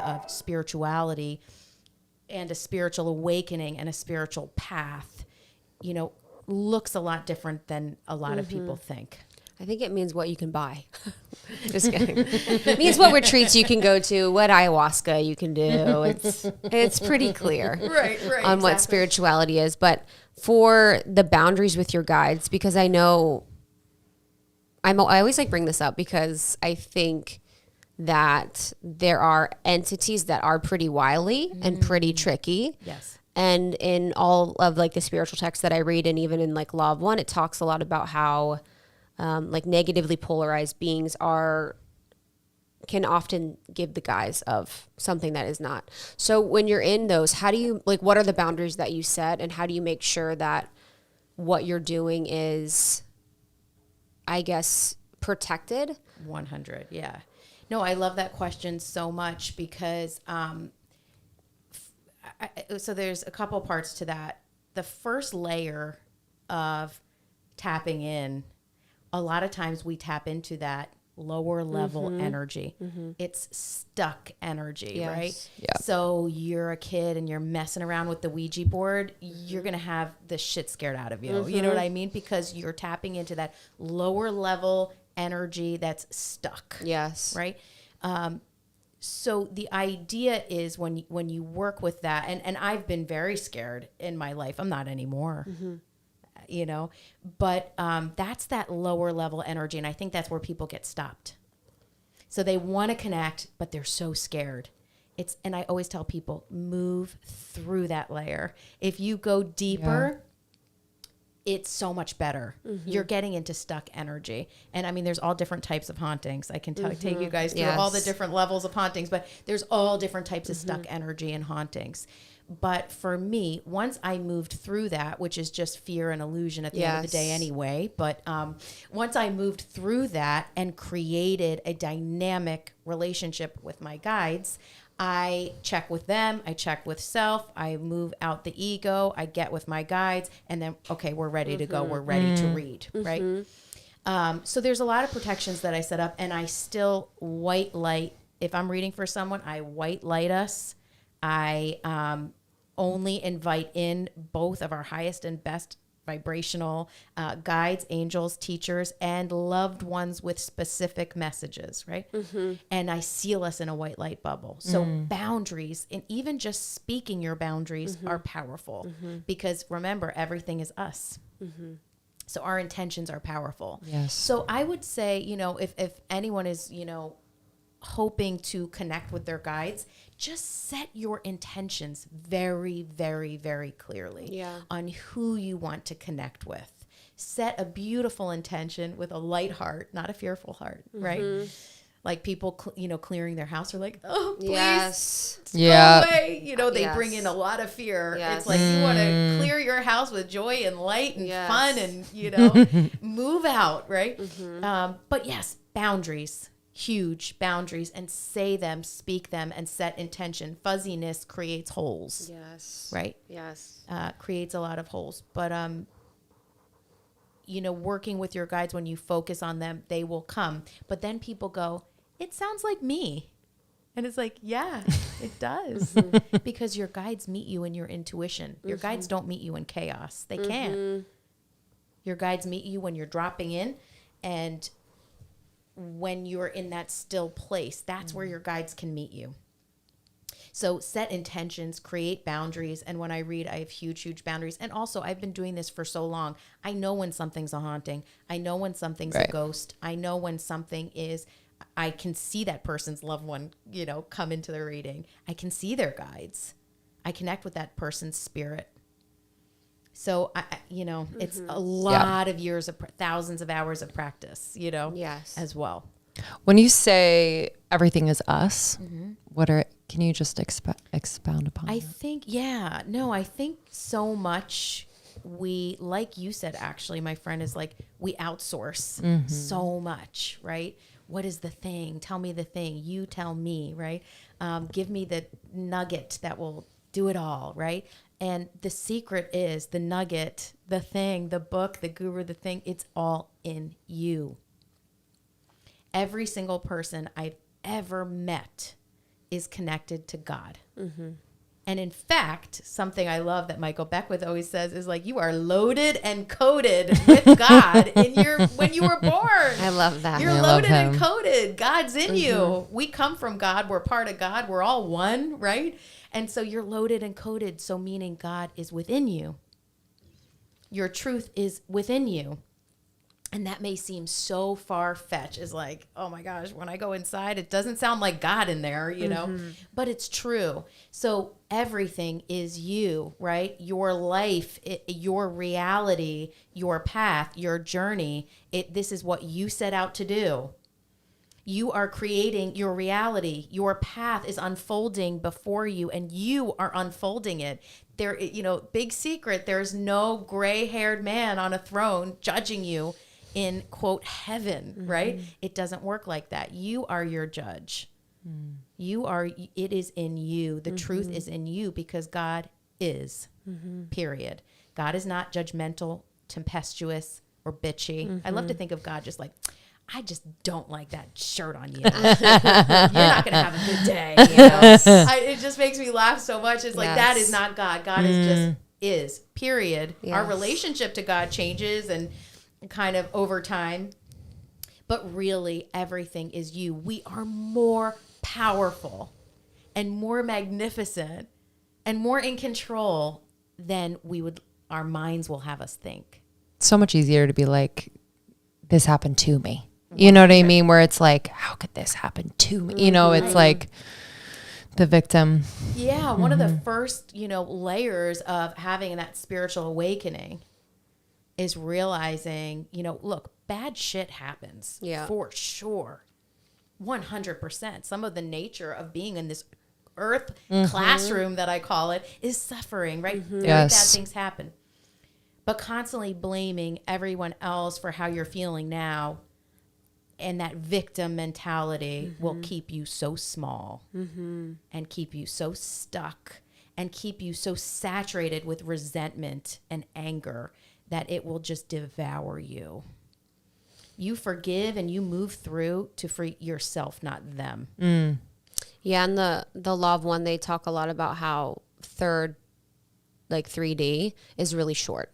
idea of spirituality and a spiritual awakening and a spiritual path, you know, looks a lot different than a lot of people think. I think it means what you can buy. Just kidding. It means what retreats you can go to, what ayahuasca you can do. It's pretty clear on what spirituality is. But for the boundaries with your guides, because I know I always like bring this up because I think that there are entities that are pretty wily and pretty tricky. Yes. And in all of like the spiritual texts that I read, and even in like Law of One, it talks a lot about how like negatively polarized beings can often give the guise of something that is not. So when you're in those, how do you, like, what are the boundaries that you set, and how do you make sure that what you're doing is, I guess, protected? 100. Yeah. No, I love that question so much because, so there's a couple parts to that. The first layer of tapping in, a lot of times we tap into that lower level energy. It's stuck energy, right? Yeah. So you're a kid and you're messing around with the Ouija board, you're going to have the shit scared out of you. You know what I mean? Because you're tapping into that lower level energy that's stuck. Yes. Right? So the idea is when you work with that, and I've been very scared in my life. I'm not anymore. You know, but that's that lower level energy. And I think that's where people get stopped. So they want to connect, but they're so scared. And I always tell people, move through that layer. If you go deeper, it's so much better. You're getting into stuck energy. And I mean, there's all different types of hauntings. I can take you guys through all the different levels of hauntings, but there's all different types of stuck energy and hauntings. But for me, once I moved through that, which is just fear and illusion at the end of the day anyway, but once I moved through that and created a dynamic relationship with my guides, I check with them, I check with self, I move out the ego, I get with my guides, and then, okay, we're ready to go, we're ready to read, right? So there's a lot of protections that I set up, and I still white light. If I'm reading for someone, I white light us. I only invite in both of our highest and best vibrational guides, angels, teachers, and loved ones with specific messages, right? And I seal us in a white light bubble. So boundaries, and even just speaking your boundaries are powerful because remember, everything is us. So our intentions are powerful. Yes. So I would say, you know, if anyone is, you know, hoping to connect with their guides, just set your intentions very, very, very clearly on who you want to connect with. Set a beautiful intention with a light heart, not a fearful heart, right? Like people, clearing their house are like, oh, please, go away. You know, they bring in a lot of fear. It's like you want to clear your house with joy and light and fun and, you know, move out, right? But yes, boundaries. Huge boundaries, and say them, speak them, and set intention. Fuzziness creates holes. Yes. Right? Yes. Creates a lot of holes. But, you know, working with your guides, when you focus on them, they will come. But then people go, it sounds like me. And it's like, yeah, it does. Because your guides meet you in your intuition. Your guides don't meet you in chaos. They can't. Your guides meet you when you're dropping in, and when you're in that still place, that's where your guides can meet you. So set intentions, create boundaries. And when I read, I have huge, huge boundaries. And also, I've been doing this for so long. I know when something's a haunting. I know when something's a ghost. I know when something is, I can see that person's loved one, you know, come into the reading. I can see their guides. I connect with that person's spirit. So, you know, it's a lot of years of thousands of hours of practice, you know, as well. When you say everything is us, can you just expound upon that? I think, I think so much like you said, actually, my friend is like, we outsource so much, right? What is the thing? Tell me the thing. You tell me, right? Give me the nugget that will do it all, right? And the secret is the nugget, the thing, the book, the guru, the thing, it's all in you. Every single person I've ever met is connected to God. And in fact, something I love that Michael Beckwith always says is like, you are loaded and coated with God when you were born. I love that. You're loaded and coated. God's in you. We come from God. We're part of God. We're all one, right? And so you're loaded and coated. So meaning God is within you. Your truth is within you. And that may seem so far-fetched. It's like, oh my gosh, when I go inside, it doesn't sound like God in there, you know, but it's true. So everything is you, right? Your life, your reality, your path, your journey, this is what you set out to do. You are creating your reality. Your path is unfolding before you, and you are unfolding it. There, you know, big secret, there's no gray-haired man on a throne judging you in, quote, heaven, right? It doesn't work like that. You are your judge. It is in you. The truth is in you because God is, period. God is not judgmental, tempestuous, or bitchy. I love to think of God just like, I just don't like that shirt on you. You're not going to have a good day. You know? It just makes me laugh so much. It's like, that is not God. God is, period. Yes. Our relationship to God changes and kind of over time, but really everything is you. We are more powerful and more magnificent and more in control than our minds will have us think. So much easier to be like, this happened to me. You know what I mean? Where it's like, how could this happen to me? You know, it's like the victim. Yeah. One of the first, layers of having that spiritual awakening is realizing, look, bad shit happens for sure. 100%. Some of the nature of being in this earth classroom that I call it is suffering, right? Very bad things happen. But constantly blaming everyone else for how you're feeling now and that victim mentality will keep you so small and keep you so stuck and keep you so saturated with resentment and anger that it will just devour you. You forgive and you move through to free yourself, not them. Yeah, and the Law of One, they talk a lot about how 3D is really short.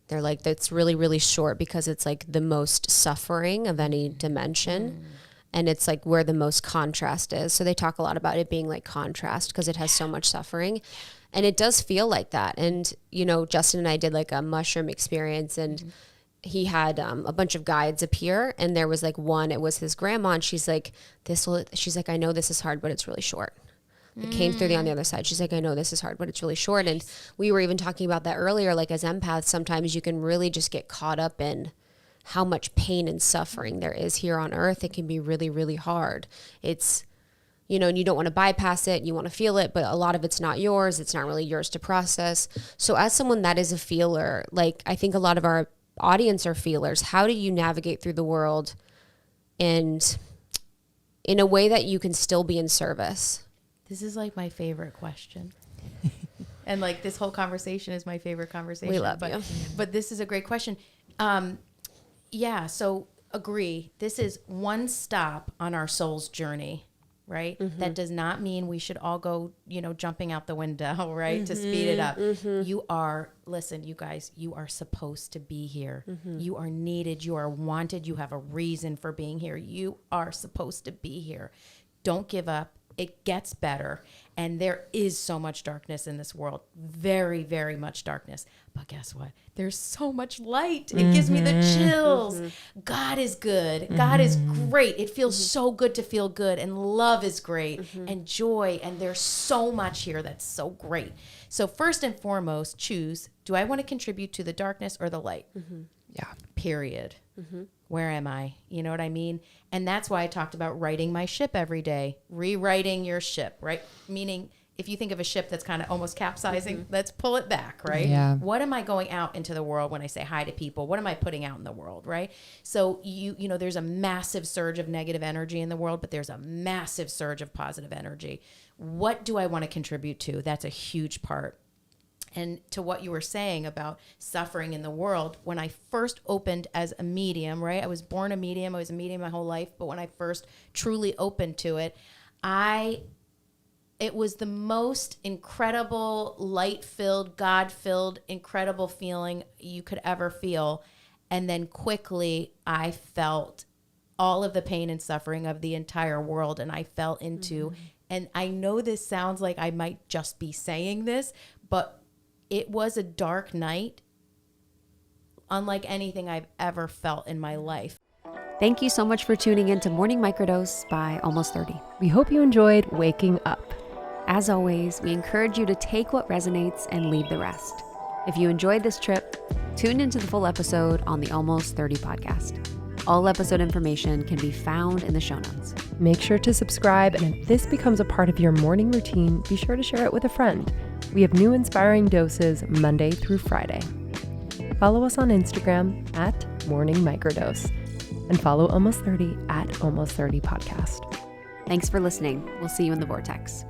They're like, that's really, really short because it's like the most suffering of any dimension. And it's like where the most contrast is. So they talk a lot about it being like contrast because it has so much suffering. And it does feel like that. And, Justin and I did like a mushroom experience and he had a bunch of guides appear. And there was like one, it was his grandma. And she's like, I know this is hard, but it's really short. It came through on the other side. She's like, I know this is hard, but it's really short. And we were even talking about that earlier. Like as empaths, sometimes you can really just get caught up in how much pain and suffering there is here on earth. It can be really, really hard. It's, and you don't want to bypass it. You want to feel it, but a lot of it's not yours. It's not really yours to process. So as someone that is a feeler, like I think a lot of our audience are feelers. How do you navigate through the world and in a way that you can still be in service? This is like my favorite question. And like this whole conversation is my favorite conversation. We love you. But this is a great question. So agree. This is one stop on our soul's journey, right? That does not mean we should all go, jumping out the window, right? To speed it up. Listen, you guys, you are supposed to be here. You are needed. You are wanted. You have a reason for being here. You are supposed to be here. Don't give up. It gets better. And there is so much darkness in this world. Very, very much darkness. But guess what? There's so much light. It gives me the chills. God is good. God is great. It feels so good to feel good. And love is great. And joy. And there's so much here that's so great. So first and foremost, choose, do I want to contribute to the darkness or the light? Yeah. Period. Where am I? You know what I mean? And that's why I talked about writing my ship every day, rewriting your ship, right? Meaning if you think of a ship that's kind of almost capsizing, let's pull it back, right? Yeah. What am I going out into the world when I say hi to people? What am I putting out in the world, right? So there's a massive surge of negative energy in the world, but there's a massive surge of positive energy. What do I want to contribute to? That's a huge part. And to what you were saying about suffering in the world, when I first opened as a medium, right? I was born a medium. I was a medium my whole life. But when I first truly opened to it, I it was the most incredible, light-filled, God-filled, incredible feeling you could ever feel. And then quickly I felt all of the pain and suffering of the entire world. And I fell into, and I know this sounds like I might just be saying this, but it was a dark night, unlike anything I've ever felt in my life. Thank you so much for tuning in to Morning Microdose by Almost 30. We hope you enjoyed waking up. As always, we encourage you to take what resonates and leave the rest. If you enjoyed this trip, tune into the full episode on the Almost 30 podcast. All episode information can be found in the show notes. Make sure to subscribe, and if this becomes a part of your morning routine, be sure to share it with a friend. We have new inspiring doses Monday through Friday. Follow us on Instagram at Morning Microdose, and follow Almost 30 at Almost 30 Podcast. Thanks for listening. We'll see you in the vortex.